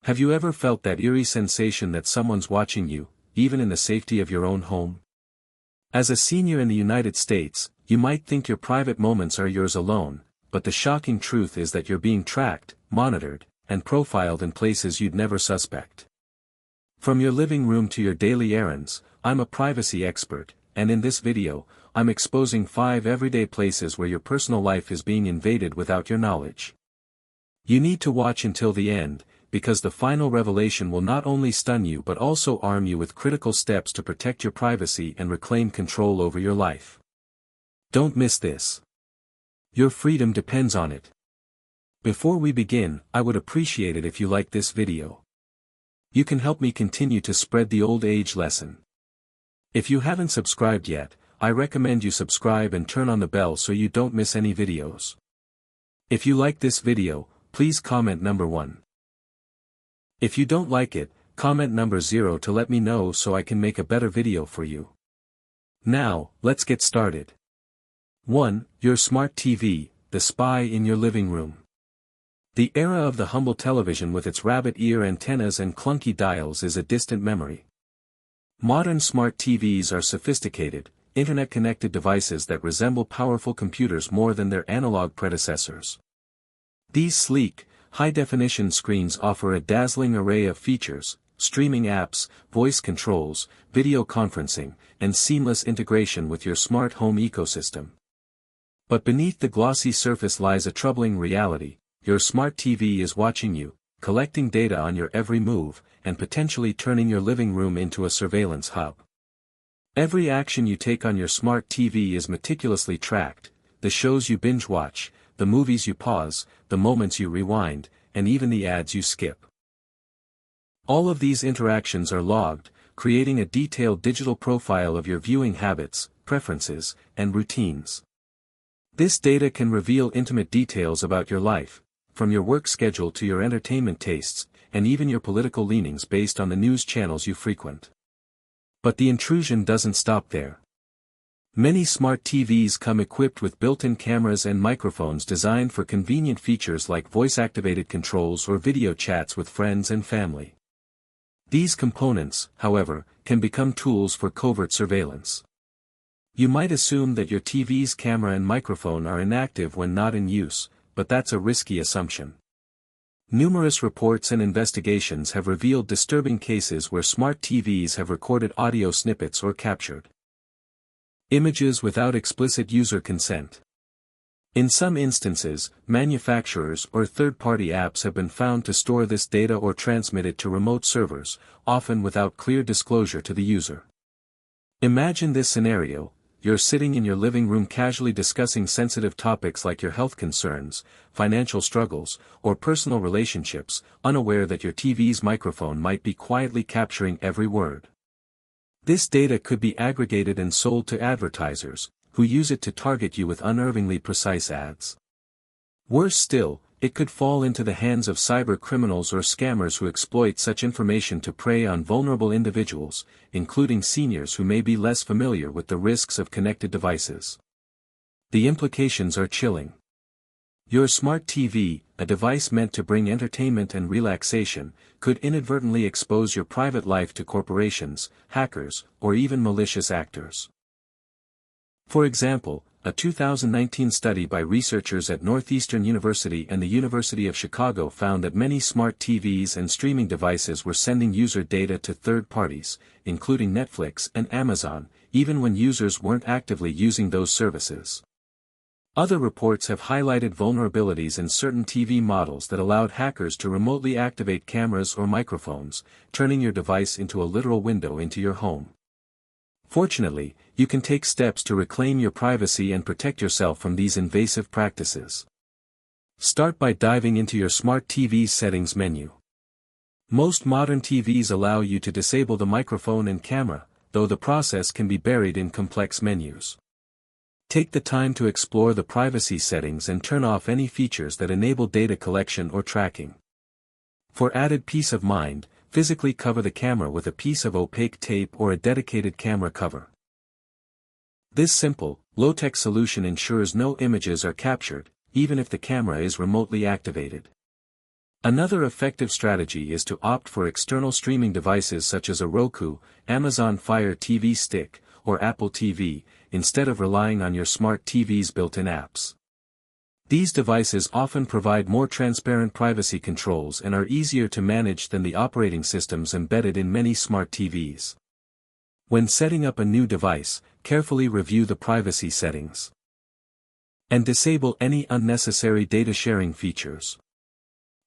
Have you ever felt that eerie sensation that someone's watching you, even in the safety of your own home? As a senior in the United States, you might think your private moments are yours alone, but the shocking truth is that you're being tracked, monitored, and profiled in places you'd never suspect. From your living room to your daily errands, I'm a privacy expert, and in this video, I'm exposing 5 everyday places where your personal life is being invaded without your knowledge. You need to watch until the end, because the final revelation will not only stun you but also arm you with critical steps to protect your privacy and reclaim control over your life. Don't miss this. Your freedom depends on it. Before we begin, I would appreciate it if you like this video. You can help me continue to spread the old age lesson. If you haven't subscribed yet, I recommend you subscribe and turn on the bell so you don't miss any videos. If you like this video, please comment number 1. If you don't like it, comment number 0 to let me know so I can make a better video for you. Now, let's get started. 1. Your smart TV, the spy in your living room. The era of the humble television with its rabbit ear antennas and clunky dials is a distant memory. Modern smart TVs are sophisticated, internet-connected devices that resemble powerful computers more than their analog predecessors. These sleek, high-definition screens offer a dazzling array of features: streaming apps, voice controls, video conferencing, and seamless integration with your smart home ecosystem. But beneath the glossy surface lies a troubling reality: your smart TV is watching you, collecting data on your every move, and potentially turning your living room into a surveillance hub. Every action you take on your smart TV is meticulously tracked: the shows you binge-watch, the movies you pause, the moments you rewind, and even the ads you skip. All of these interactions are logged, creating a detailed digital profile of your viewing habits, preferences, and routines. This data can reveal intimate details about your life, from your work schedule to your entertainment tastes, and even your political leanings based on the news channels you frequent. But the intrusion doesn't stop there. Many smart TVs come equipped with built-in cameras and microphones designed for convenient features like voice-activated controls or video chats with friends and family. These components, however, can become tools for covert surveillance. You might assume that your TV's camera and microphone are inactive when not in use, but that's a risky assumption. Numerous reports and investigations have revealed disturbing cases where smart TVs have recorded audio snippets or captured images without explicit user consent. In some instances, manufacturers or third-party apps have been found to store this data or transmit it to remote servers, often without clear disclosure to the user. Imagine this scenario: you're sitting in your living room casually discussing sensitive topics like your health concerns, financial struggles, or personal relationships, unaware that your TV's microphone might be quietly capturing every word. This data could be aggregated and sold to advertisers, who use it to target you with unnervingly precise ads. Worse still, it could fall into the hands of cyber criminals or scammers who exploit such information to prey on vulnerable individuals, including seniors who may be less familiar with the risks of connected devices. The implications are chilling. Your smart TV, a device meant to bring entertainment and relaxation, could inadvertently expose your private life to corporations, hackers, or even malicious actors. For example, a 2019 study by researchers at Northeastern University and the University of Chicago found that many smart TVs and streaming devices were sending user data to third parties, including Netflix and Amazon, even when users weren't actively using those services. Other reports have highlighted vulnerabilities in certain TV models that allowed hackers to remotely activate cameras or microphones, turning your device into a literal window into your home. Fortunately, you can take steps to reclaim your privacy and protect yourself from these invasive practices. Start by diving into your smart TV's settings menu. Most modern TVs allow you to disable the microphone and camera, though the process can be buried in complex menus. Take the time to explore the privacy settings and turn off any features that enable data collection or tracking. For added peace of mind, physically cover the camera with a piece of opaque tape or a dedicated camera cover. This simple, low-tech solution ensures no images are captured, even if the camera is remotely activated. Another effective strategy is to opt for external streaming devices such as a Roku, Amazon Fire TV Stick, or Apple TV, instead of relying on your smart TV's built-in apps. These devices often provide more transparent privacy controls and are easier to manage than the operating systems embedded in many smart TVs. When setting up a new device, carefully review the privacy settings and disable any unnecessary data sharing features.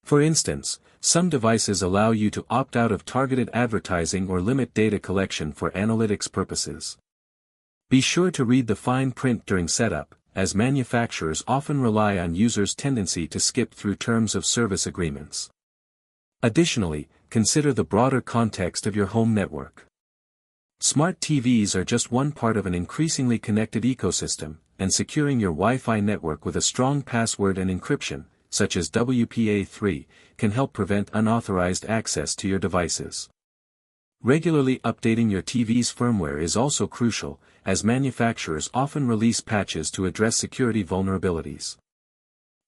For instance, some devices allow you to opt out of targeted advertising or limit data collection for analytics purposes. Be sure to read the fine print during setup, as manufacturers often rely on users' tendency to skip through terms of service agreements. Additionally, consider the broader context of your home network. Smart TVs are just one part of an increasingly connected ecosystem, and securing your Wi-Fi network with a strong password and encryption, such as WPA3, can help prevent unauthorized access to your devices. Regularly updating your TV's firmware is also crucial, as manufacturers often release patches to address security vulnerabilities.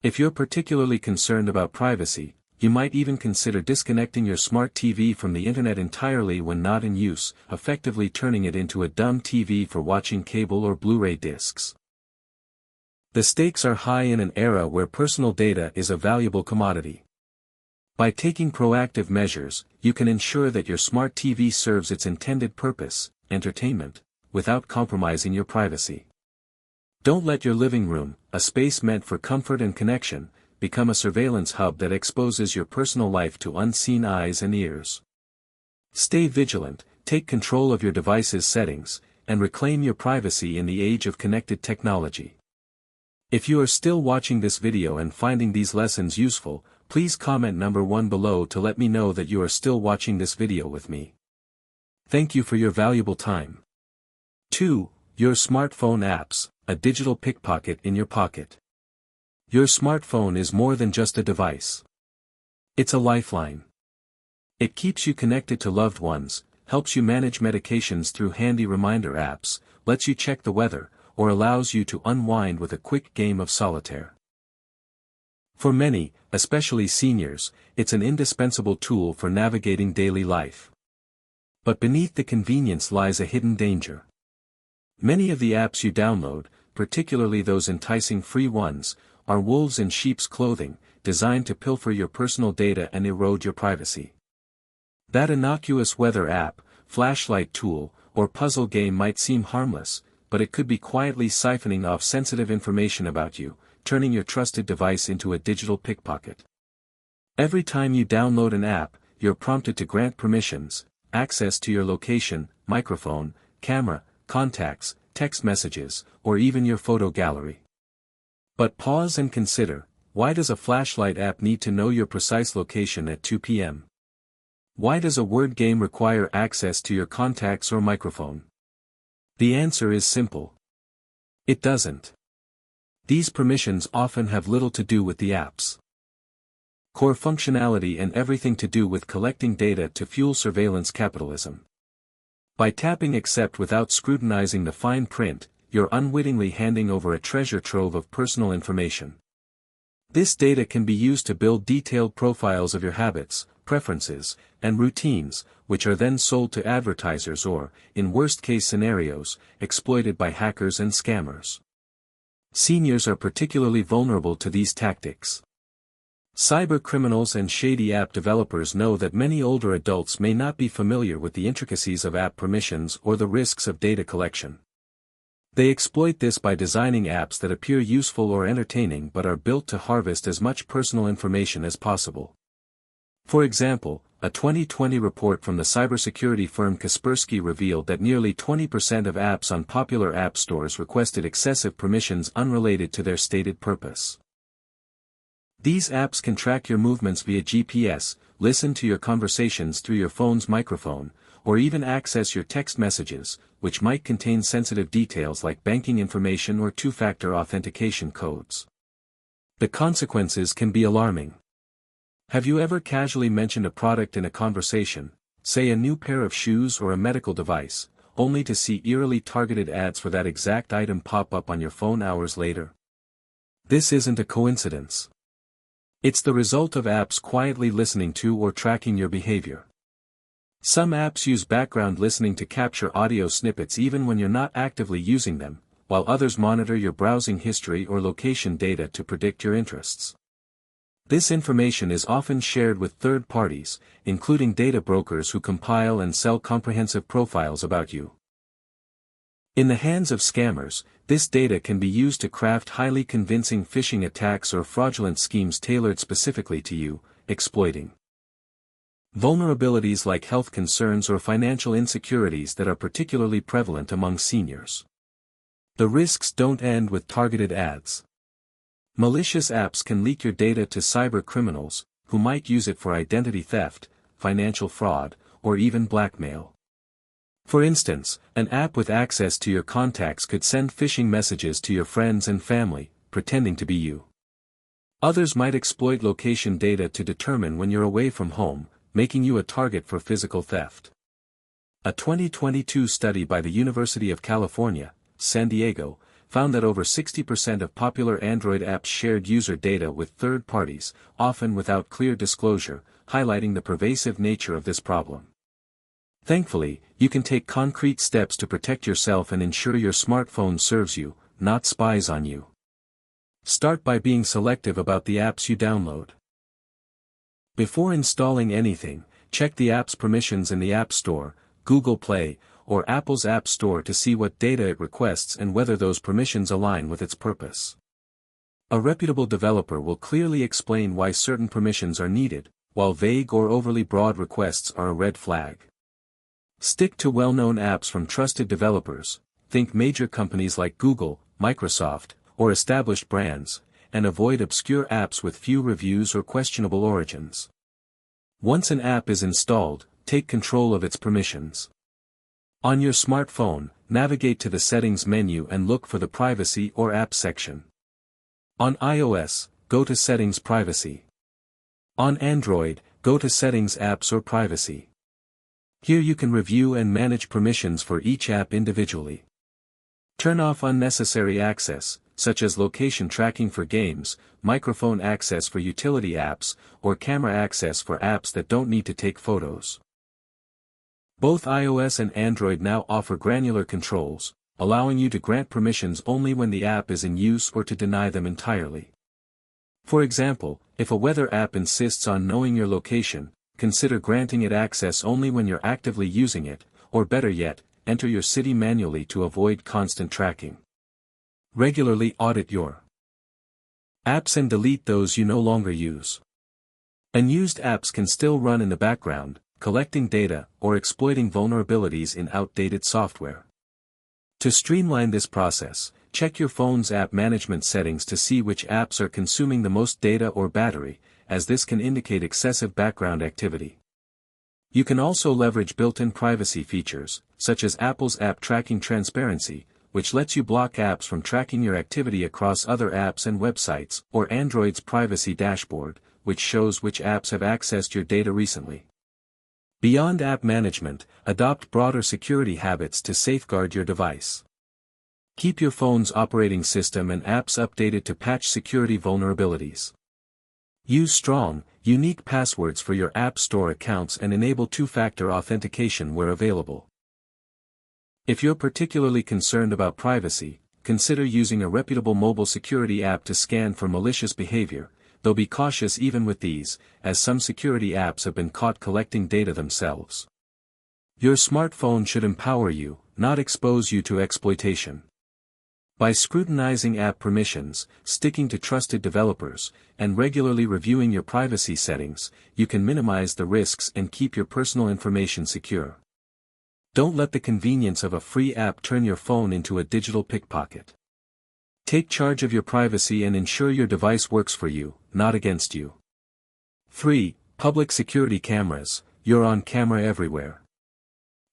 If you're particularly concerned about privacy, you might even consider disconnecting your smart TV from the internet entirely when not in use, effectively turning it into a dumb TV for watching cable or Blu-ray discs. The stakes are high in an era where personal data is a valuable commodity. By taking proactive measures, you can ensure that your smart TV serves its intended purpose, entertainment, without compromising your privacy. Don't let your living room, a space meant for comfort and connection, become a surveillance hub that exposes your personal life to unseen eyes and ears. Stay vigilant, take control of your device's settings, and reclaim your privacy in the age of connected technology. If you are still watching this video and finding these lessons useful, please comment number 1 below to let me know that you are still watching this video with me. Thank you for your valuable time. 2. Your smartphone apps, a digital pickpocket in your pocket. Your smartphone is more than just a device. It's a lifeline. It keeps you connected to loved ones, helps you manage medications through handy reminder apps, lets you check the weather, or allows you to unwind with a quick game of solitaire. For many, especially seniors, it's an indispensable tool for navigating daily life. But beneath the convenience lies a hidden danger. Many of the apps you download, particularly those enticing free ones, are wolves in sheep's clothing, designed to pilfer your personal data and erode your privacy. That innocuous weather app, flashlight tool, or puzzle game might seem harmless, but it could be quietly siphoning off sensitive information about you, turning your trusted device into a digital pickpocket. Every time you download an app, you're prompted to grant permissions, access to your location, microphone, camera, contacts, text messages, or even your photo gallery. But pause and consider, why does a flashlight app need to know your precise location at 2 p.m.? Why does a word game require access to your contacts or microphone? The answer is simple. It doesn't. These permissions often have little to do with the app's core functionality and everything to do with collecting data to fuel surveillance capitalism. By tapping accept without scrutinizing the fine print, you're unwittingly handing over a treasure trove of personal information. This data can be used to build detailed profiles of your habits, preferences, and routines, which are then sold to advertisers or, in worst-case scenarios, exploited by hackers and scammers. Seniors are particularly vulnerable to these tactics. Cyber criminals and shady app developers know that many older adults may not be familiar with the intricacies of app permissions or the risks of data collection. They exploit this by designing apps that appear useful or entertaining but are built to harvest as much personal information as possible. For example, a 2020 report from the cybersecurity firm Kaspersky revealed that nearly 20% of apps on popular app stores requested excessive permissions unrelated to their stated purpose. These apps can track your movements via GPS, listen to your conversations through your phone's microphone, or even access your text messages, which might contain sensitive details like banking information or two-factor authentication codes. The consequences can be alarming. Have you ever casually mentioned a product in a conversation, say a new pair of shoes or a medical device, only to see eerily targeted ads for that exact item pop up on your phone hours later? This isn't a coincidence. It's the result of apps quietly listening to or tracking your behavior. Some apps use background listening to capture audio snippets even when you're not actively using them, while others monitor your browsing history or location data to predict your interests. This information is often shared with third parties, including data brokers who compile and sell comprehensive profiles about you. In the hands of scammers, this data can be used to craft highly convincing phishing attacks or fraudulent schemes tailored specifically to you, exploiting vulnerabilities like health concerns or financial insecurities that are particularly prevalent among seniors. The risks don't end with targeted ads. Malicious apps can leak your data to cyber criminals, who might use it for identity theft, financial fraud, or even blackmail. For instance, an app with access to your contacts could send phishing messages to your friends and family, pretending to be you. Others might exploit location data to determine when you're away from home, making you a target for physical theft. A 2022 study by the University of California, San Diego, found that over 60% of popular Android apps shared user data with third parties, often without clear disclosure, highlighting the pervasive nature of this problem. Thankfully, you can take concrete steps to protect yourself and ensure your smartphone serves you, not spies on you. Start by being selective about the apps you download. Before installing anything, check the app's permissions in the App Store, Google Play, or Apple's App Store to see what data it requests and whether those permissions align with its purpose. A reputable developer will clearly explain why certain permissions are needed, while vague or overly broad requests are a red flag. Stick to well-known apps from trusted developers, think major companies like Google, Microsoft, or established brands, and avoid obscure apps with few reviews or questionable origins. Once an app is installed, take control of its permissions. On your smartphone, navigate to the Settings menu and look for the Privacy or Apps section. On iOS, go to Settings Privacy. On Android, go to Settings Apps or Privacy. Here you can review and manage permissions for each app individually. Turn off unnecessary access, such as location tracking for games, microphone access for utility apps, or camera access for apps that don't need to take photos. Both iOS and Android now offer granular controls, allowing you to grant permissions only when the app is in use or to deny them entirely. For example, if a weather app insists on knowing your location, consider granting it access only when you're actively using it, or better yet, enter your city manually to avoid constant tracking. Regularly audit your apps and delete those you no longer use. Unused apps can still run in the background, collecting data or exploiting vulnerabilities in outdated software. To streamline this process, check your phone's app management settings to see which apps are consuming the most data or battery, as this can indicate excessive background activity. You can also leverage built-in privacy features, such as Apple's App Tracking Transparency, which lets you block apps from tracking your activity across other apps and websites, or Android's Privacy Dashboard, which shows which apps have accessed your data recently. Beyond app management, adopt broader security habits to safeguard your device. Keep your phone's operating system and apps updated to patch security vulnerabilities. Use strong, unique passwords for your App Store accounts and enable two-factor authentication where available. If you're particularly concerned about privacy, consider using a reputable mobile security app to scan for malicious behavior, though be cautious even with these, as some security apps have been caught collecting data themselves. Your smartphone should empower you, not expose you to exploitation. By scrutinizing app permissions, sticking to trusted developers, and regularly reviewing your privacy settings, you can minimize the risks and keep your personal information secure. Don't let the convenience of a free app turn your phone into a digital pickpocket. Take charge of your privacy and ensure your device works for you, not against you. 3. Public security cameras. You're on camera everywhere.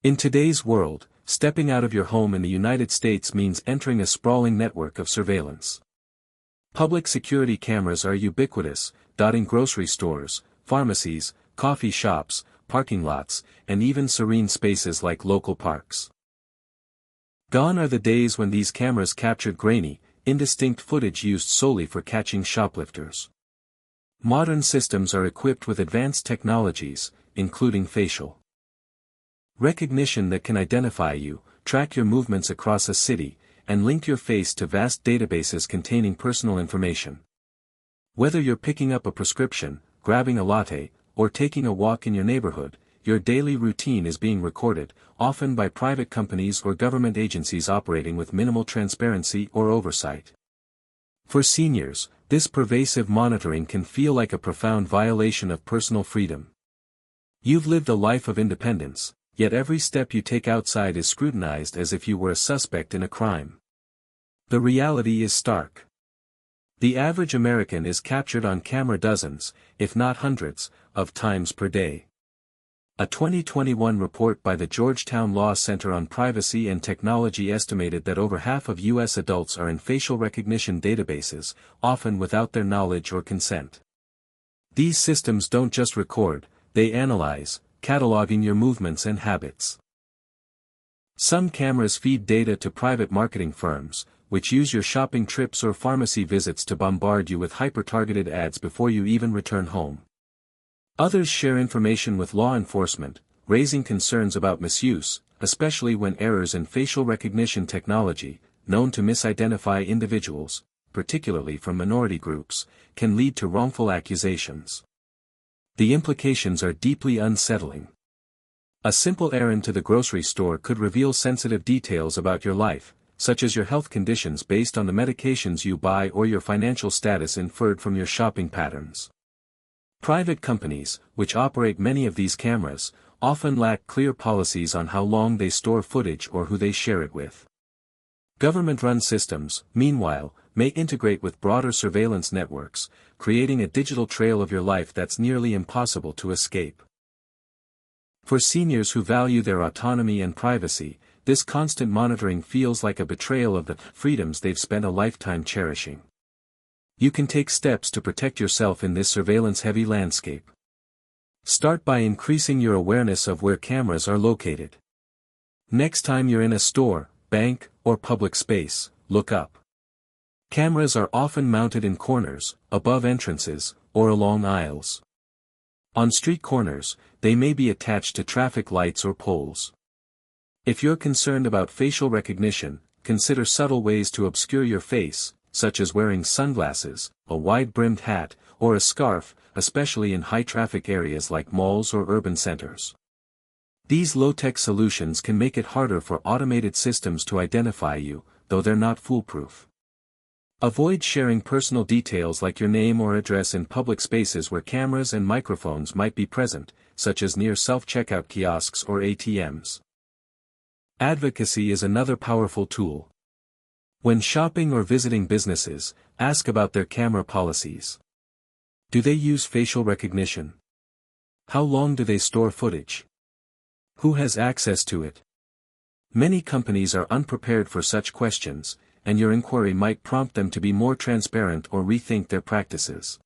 In today's world, stepping out of your home in the United States means entering a sprawling network of surveillance. Public security cameras are ubiquitous, dotting grocery stores, pharmacies, coffee shops, parking lots, and even serene spaces like local parks. Gone are the days when these cameras captured grainy, indistinct footage used solely for catching shoplifters. Modern systems are equipped with advanced technologies, including facial recognition that can identify you, track your movements across a city, and link your face to vast databases containing personal information. Whether you're picking up a prescription, grabbing a latte, or taking a walk in your neighborhood, your daily routine is being recorded, often by private companies or government agencies operating with minimal transparency or oversight. For seniors, this pervasive monitoring can feel like a profound violation of personal freedom. You've lived a life of independence, yet every step you take outside is scrutinized as if you were a suspect in a crime. The reality is stark. The average American is captured on camera dozens, if not hundreds, of times per day. A 2021 report by the Georgetown Law Center on Privacy and Technology estimated that over half of U.S. adults are in facial recognition databases, often without their knowledge or consent. These systems don't just record, they analyze, cataloging your movements and habits. Some cameras feed data to private marketing firms, which use your shopping trips or pharmacy visits to bombard you with hyper-targeted ads before you even return home. Others share information with law enforcement, raising concerns about misuse, especially when errors in facial recognition technology, known to misidentify individuals, particularly from minority groups, can lead to wrongful accusations. The implications are deeply unsettling. A simple errand to the grocery store could reveal sensitive details about your life, such as your health conditions based on the medications you buy or your financial status inferred from your shopping patterns. Private companies, which operate many of these cameras, often lack clear policies on how long they store footage or who they share it with. Government-run systems, meanwhile, may integrate with broader surveillance networks, creating a digital trail of your life that's nearly impossible to escape. For seniors who value their autonomy and privacy, this constant monitoring feels like a betrayal of the freedoms they've spent a lifetime cherishing. You can take steps to protect yourself in this surveillance-heavy landscape. Start by increasing your awareness of where cameras are located. Next time you're in a store, bank, or public space, look up. Cameras are often mounted in corners, above entrances, or along aisles. On street corners, they may be attached to traffic lights or poles. If you're concerned about facial recognition, consider subtle ways to obscure your face, such as wearing sunglasses, a wide-brimmed hat, or a scarf, especially in high-traffic areas like malls or urban centers. These low-tech solutions can make it harder for automated systems to identify you, though they're not foolproof. Avoid sharing personal details like your name or address in public spaces where cameras and microphones might be present, such as near self-checkout kiosks or ATMs. Advocacy is another powerful tool. When shopping or visiting businesses, ask about their camera policies. Do they use facial recognition? How long do they store footage? Who has access to it? Many companies are unprepared for such questions, and your inquiry might prompt them to be more transparent or rethink their practices.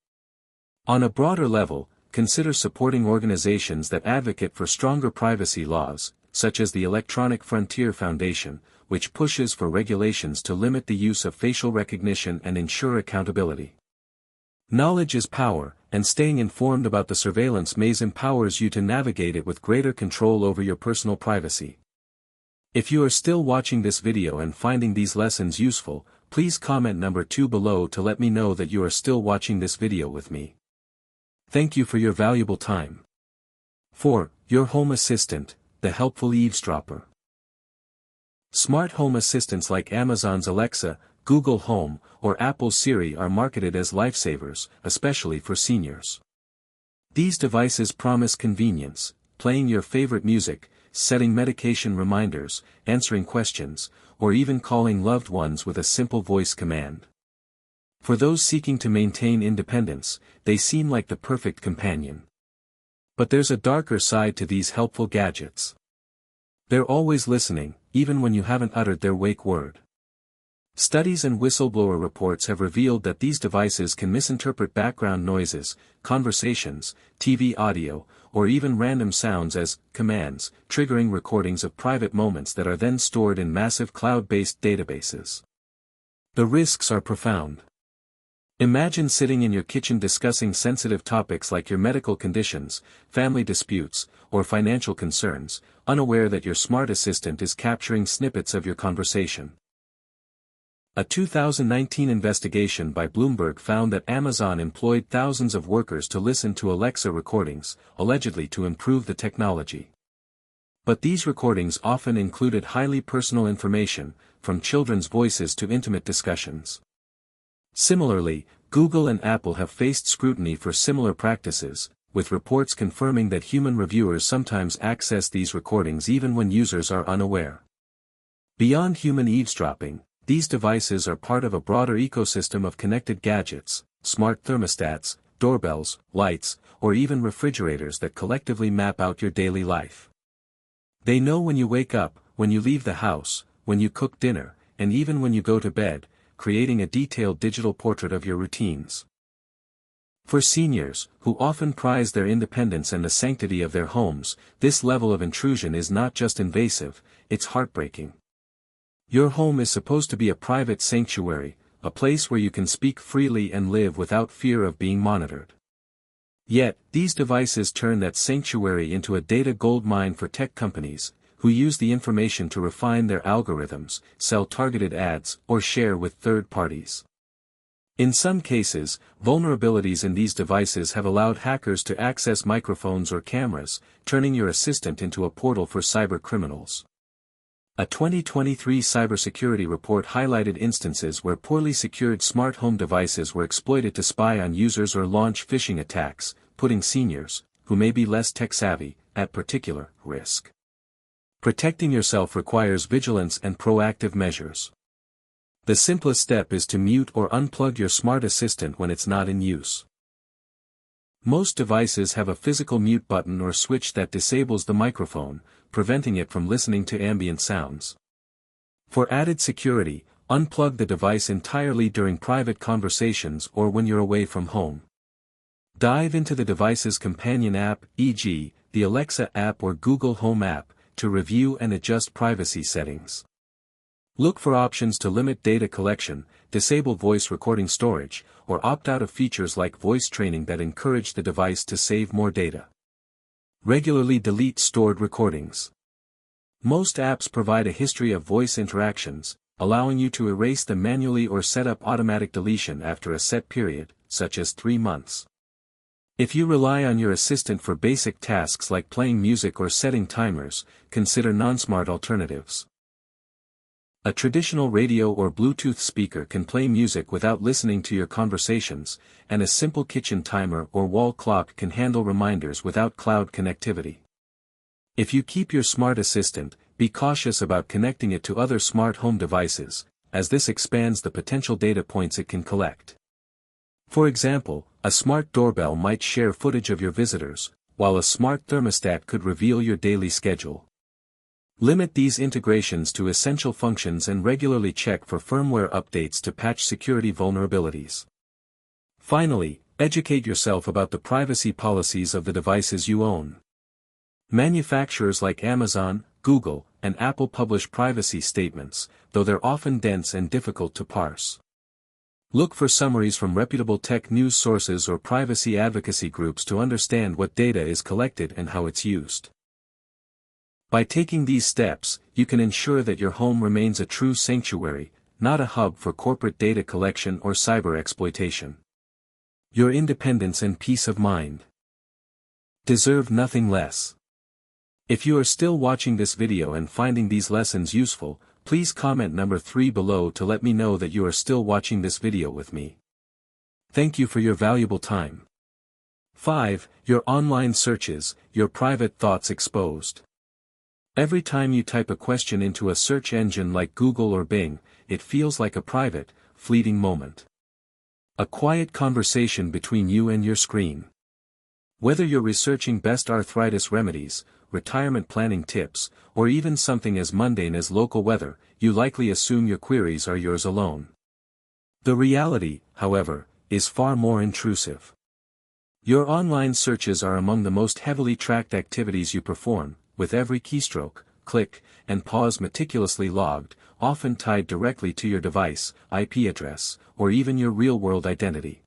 On a broader level, consider supporting organizations that advocate for stronger privacy laws, such as the Electronic Frontier Foundation, which pushes for regulations to limit the use of facial recognition and ensure accountability. Knowledge is power, and staying informed about the surveillance maze empowers you to navigate it with greater control over your personal privacy. If you are still watching this video and finding these lessons useful, please comment number 2 below to let me know that you are still watching this video with me. Thank you for your valuable time. 4. Your home assistant, the helpful eavesdropper. Smart home assistants like Amazon's Alexa, Google Home, or Apple's Siri are marketed as lifesavers, especially for seniors. These devices promise convenience, playing your favorite music, setting medication reminders, answering questions, or even calling loved ones with a simple voice command. For those seeking to maintain independence, they seem like the perfect companion. But there's a darker side to these helpful gadgets. They're always listening, even when you haven't uttered their wake word. Studies and whistleblower reports have revealed that these devices can misinterpret background noises, conversations, TV audio, or even random sounds as commands, triggering recordings of private moments that are then stored in massive cloud-based databases. The risks are profound. Imagine sitting in your kitchen discussing sensitive topics like your medical conditions, family disputes, or financial concerns, unaware that your smart assistant is capturing snippets of your conversation. A 2019 investigation by Bloomberg found that Amazon employed thousands of workers to listen to Alexa recordings, allegedly to improve the technology. But these recordings often included highly personal information, from children's voices to intimate discussions. Similarly, Google and Apple have faced scrutiny for similar practices, with reports confirming that human reviewers sometimes access these recordings even when users are unaware. Beyond human eavesdropping, these devices are part of a broader ecosystem of connected gadgets, smart thermostats, doorbells, lights, or even refrigerators that collectively map out your daily life. They know when you wake up, when you leave the house, when you cook dinner, and even when you go to bed, creating a detailed digital portrait of your routines. For seniors, who often prize their independence and the sanctity of their homes, this level of intrusion is not just invasive, it's heartbreaking. Your home is supposed to be a private sanctuary, a place where you can speak freely and live without fear of being monitored. Yet, these devices turn that sanctuary into a data goldmine for tech companies, who use the information to refine their algorithms, sell targeted ads, or share with third parties. In some cases, vulnerabilities in these devices have allowed hackers to access microphones or cameras, turning your assistant into a portal for cyber criminals. A 2023 cybersecurity report highlighted instances where poorly secured smart home devices were exploited to spy on users or launch phishing attacks, putting seniors, who may be less tech-savvy, at particular risk. Protecting yourself requires vigilance and proactive measures. The simplest step is to mute or unplug your smart assistant when it's not in use. Most devices have a physical mute button or switch that disables the microphone, preventing it from listening to ambient sounds. For added security, unplug the device entirely during private conversations or when you're away from home. Dive into the device's companion app, e.g., the Alexa app or Google Home app, to review and adjust privacy settings. Look for options to limit data collection, disable voice recording storage, or opt out of features like voice training that encourage the device to save more data. Regularly delete stored recordings. Most apps provide a history of voice interactions, allowing you to erase them manually or set up automatic deletion after a set period, such as 3 months. If you rely on your assistant for basic tasks like playing music or setting timers, consider non-smart alternatives. A traditional radio or Bluetooth speaker can play music without listening to your conversations, and a simple kitchen timer or wall clock can handle reminders without cloud connectivity. If you keep your smart assistant, be cautious about connecting it to other smart home devices, as this expands the potential data points it can collect. For example, a smart doorbell might share footage of your visitors, while a smart thermostat could reveal your daily schedule. Limit these integrations to essential functions and regularly check for firmware updates to patch security vulnerabilities. Finally, educate yourself about the privacy policies of the devices you own. Manufacturers like Amazon, Google, and Apple publish privacy statements, though they're often dense and difficult to parse. Look for summaries from reputable tech news sources or privacy advocacy groups to understand what data is collected and how it's used. By taking these steps, you can ensure that your home remains a true sanctuary, not a hub for corporate data collection or cyber exploitation. Your independence and peace of mind deserve nothing less. If you are still watching this video and finding these lessons useful, please comment number 3 below to let me know that you are still watching this video with me. Thank you for your valuable time. 5. Your online searches, your private thoughts exposed. Every time you type a question into a search engine like Google or Bing, it feels like a private, fleeting moment. A quiet conversation between you and your screen. Whether you're researching best arthritis remedies, retirement planning tips, or even something as mundane as local weather, you likely assume your queries are yours alone. The reality, however, is far more intrusive. Your online searches are among the most heavily tracked activities you perform, with every keystroke, click, and pause meticulously logged, often tied directly to your device, IP address, or even your real-world identity.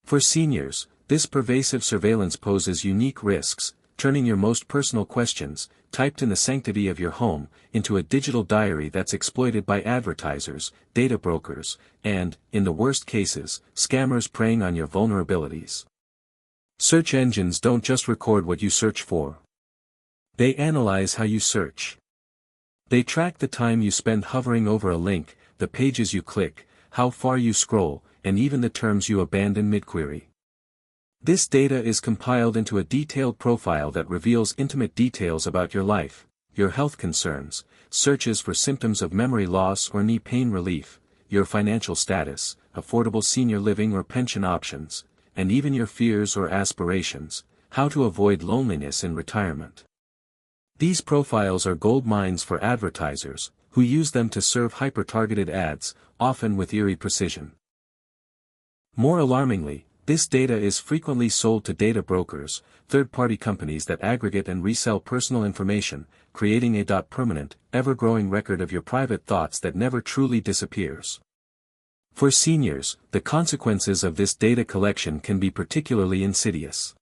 For seniors, this pervasive surveillance poses unique risks, turning your most personal questions, typed in the sanctity of your home, into a digital diary that's exploited by advertisers, data brokers, and, in the worst cases, scammers preying on your vulnerabilities. Search engines don't just record what you search for. They analyze how you search. They track the time you spend hovering over a link, the pages you click, how far you scroll, and even the terms you abandon mid-query. This data is compiled into a detailed profile that reveals intimate details about your life, your health concerns, searches for symptoms of memory loss or knee pain relief, your financial status, affordable senior living or pension options, and even your fears or aspirations, how to avoid loneliness in retirement. These profiles are gold mines for advertisers, who use them to serve hyper-targeted ads, often with eerie precision. More alarmingly, this data is frequently sold to data brokers, third-party companies that aggregate and resell personal information, creating a permanent, ever-growing record of your private thoughts that never truly disappears. For seniors, the consequences of this data collection can be particularly insidious.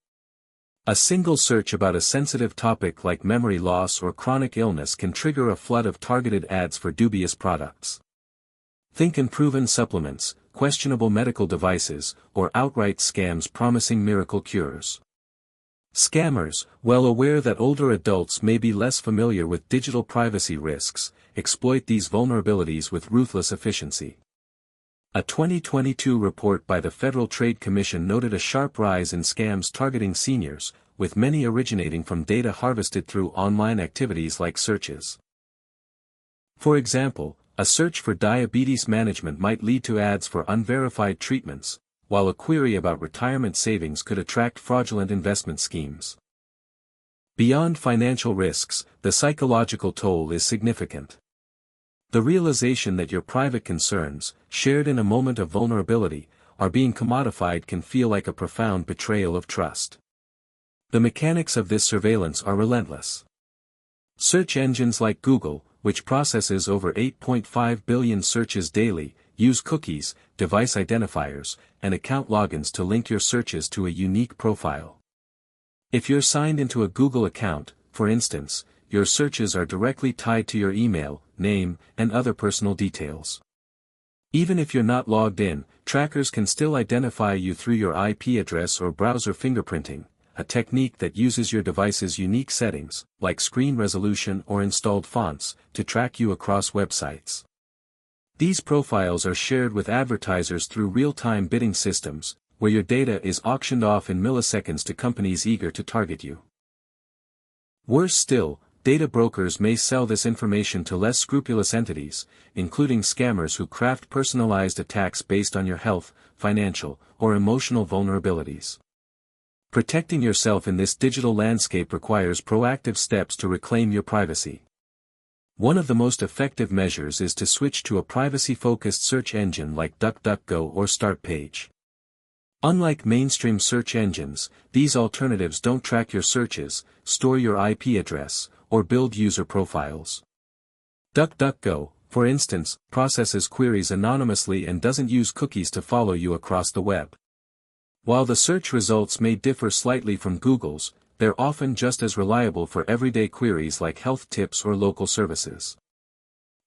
A single search about a sensitive topic like memory loss or chronic illness can trigger a flood of targeted ads for dubious products. Think unproven supplements, questionable medical devices, or outright scams promising miracle cures. Scammers, well aware that older adults may be less familiar with digital privacy risks, exploit these vulnerabilities with ruthless efficiency. A 2022 report by the Federal Trade Commission noted a sharp rise in scams targeting seniors, with many originating from data harvested through online activities like searches. For example, a search for diabetes management might lead to ads for unverified treatments, while a query about retirement savings could attract fraudulent investment schemes. Beyond financial risks, the psychological toll is significant. The realization that your private concerns, shared in a moment of vulnerability, are being commodified can feel like a profound betrayal of trust. The mechanics of this surveillance are relentless. Search engines like Google, which processes over 8.5 billion searches daily, use cookies, device identifiers, and account logins to link your searches to a unique profile. If you're signed into a Google account, for instance, your searches are directly tied to your email, name, and other personal details. Even if you're not logged in, trackers can still identify you through your IP address or browser fingerprinting, a technique that uses your device's unique settings, like screen resolution or installed fonts, to track you across websites. These profiles are shared with advertisers through real-time bidding systems, where your data is auctioned off in milliseconds to companies eager to target you. Worse still, data brokers may sell this information to less scrupulous entities, including scammers who craft personalized attacks based on your health, financial, or emotional vulnerabilities. Protecting yourself in this digital landscape requires proactive steps to reclaim your privacy. One of the most effective measures is to switch to a privacy-focused search engine like DuckDuckGo or StartPage. Unlike mainstream search engines, these alternatives don't track your searches, store your IP address, or build user profiles. DuckDuckGo, for instance, processes queries anonymously and doesn't use cookies to follow you across the web. While the search results may differ slightly from Google's, they're often just as reliable for everyday queries like health tips or local services.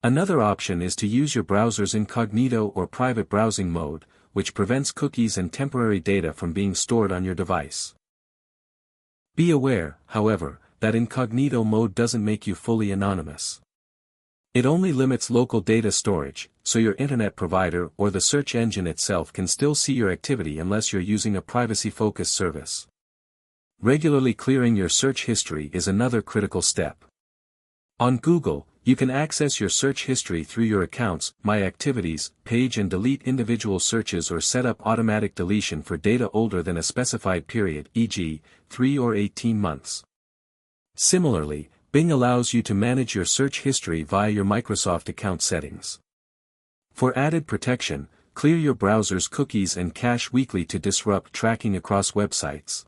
Another option is to use your browser's incognito or private browsing mode, which prevents cookies and temporary data from being stored on your device. Be aware, however, that incognito mode doesn't make you fully anonymous. It only limits local data storage, so your internet provider or the search engine itself can still see your activity unless you're using a privacy-focused service. Regularly clearing your search history is another critical step. On Google, you can access your search history through your account's My Activities page and delete individual searches or set up automatic deletion for data older than a specified period, e.g., 3 or 18 months. Similarly, Bing allows you to manage your search history via your Microsoft account settings. For added protection, clear your browser's cookies and cache weekly to disrupt tracking across websites.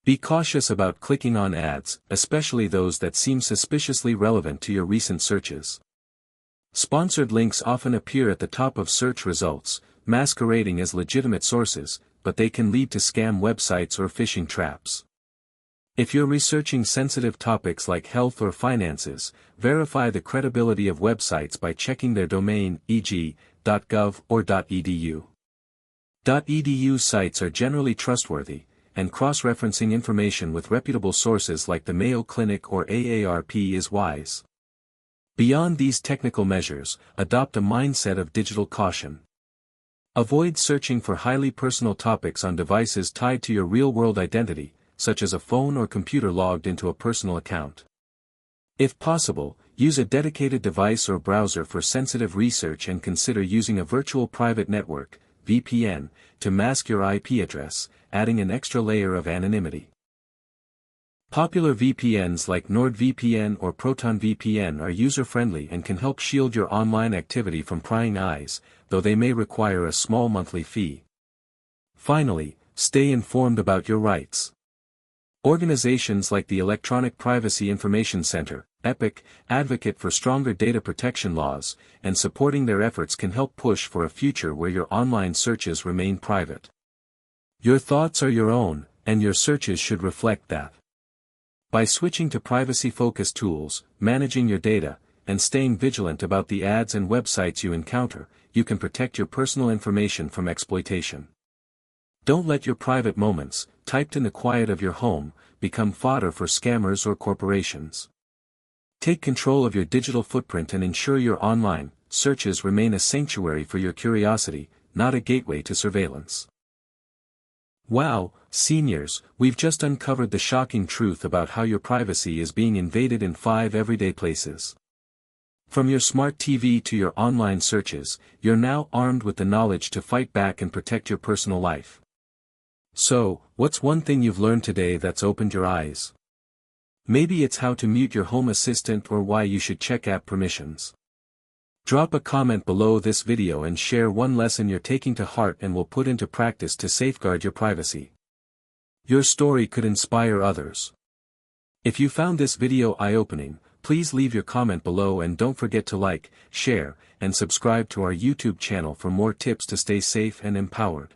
Be cautious about clicking on ads, especially those that seem suspiciously relevant to your recent searches. Sponsored links often appear at the top of search results, masquerading as legitimate sources, but they can lead to scam websites or phishing traps. If you're researching sensitive topics like health or finances, verify the credibility of websites by checking their domain, e.g., .gov or .edu. .edu sites are generally trustworthy, and cross-referencing information with reputable sources like the Mayo Clinic or AARP is wise. Beyond these technical measures, adopt a mindset of digital caution. Avoid searching for highly personal topics on devices tied to your real-world identity, such as a phone or computer logged into a personal account. If possible, use a dedicated device or browser for sensitive research and consider using a virtual private network, VPN, to mask your IP address, adding an extra layer of anonymity. Popular VPNs like NordVPN or ProtonVPN are user-friendly and can help shield your online activity from prying eyes, though they may require a small monthly fee. Finally, stay informed about your rights. Organizations like the Electronic Privacy Information Center, EPIC, advocate for stronger data protection laws, and supporting their efforts can help push for a future where your online searches remain private. Your thoughts are your own, and your searches should reflect that. By switching to privacy-focused tools, managing your data, and staying vigilant about the ads and websites you encounter, you can protect your personal information from exploitation. Don't let your private moments, typed in the quiet of your home, become fodder for scammers or corporations. Take control of your digital footprint and ensure your online searches remain a sanctuary for your curiosity, not a gateway to surveillance. Wow, seniors, we've just uncovered the shocking truth about how your privacy is being invaded in 5 everyday places. From your smart TV to your online searches, you're now armed with the knowledge to fight back and protect your personal life. So, what's one thing you've learned today that's opened your eyes? Maybe it's how to mute your home assistant or why you should check app permissions. Drop a comment below this video and share one lesson you're taking to heart and will put into practice to safeguard your privacy. Your story could inspire others. If you found this video eye-opening, please leave your comment below and don't forget to like, share, and subscribe to our YouTube channel for more tips to stay safe and empowered.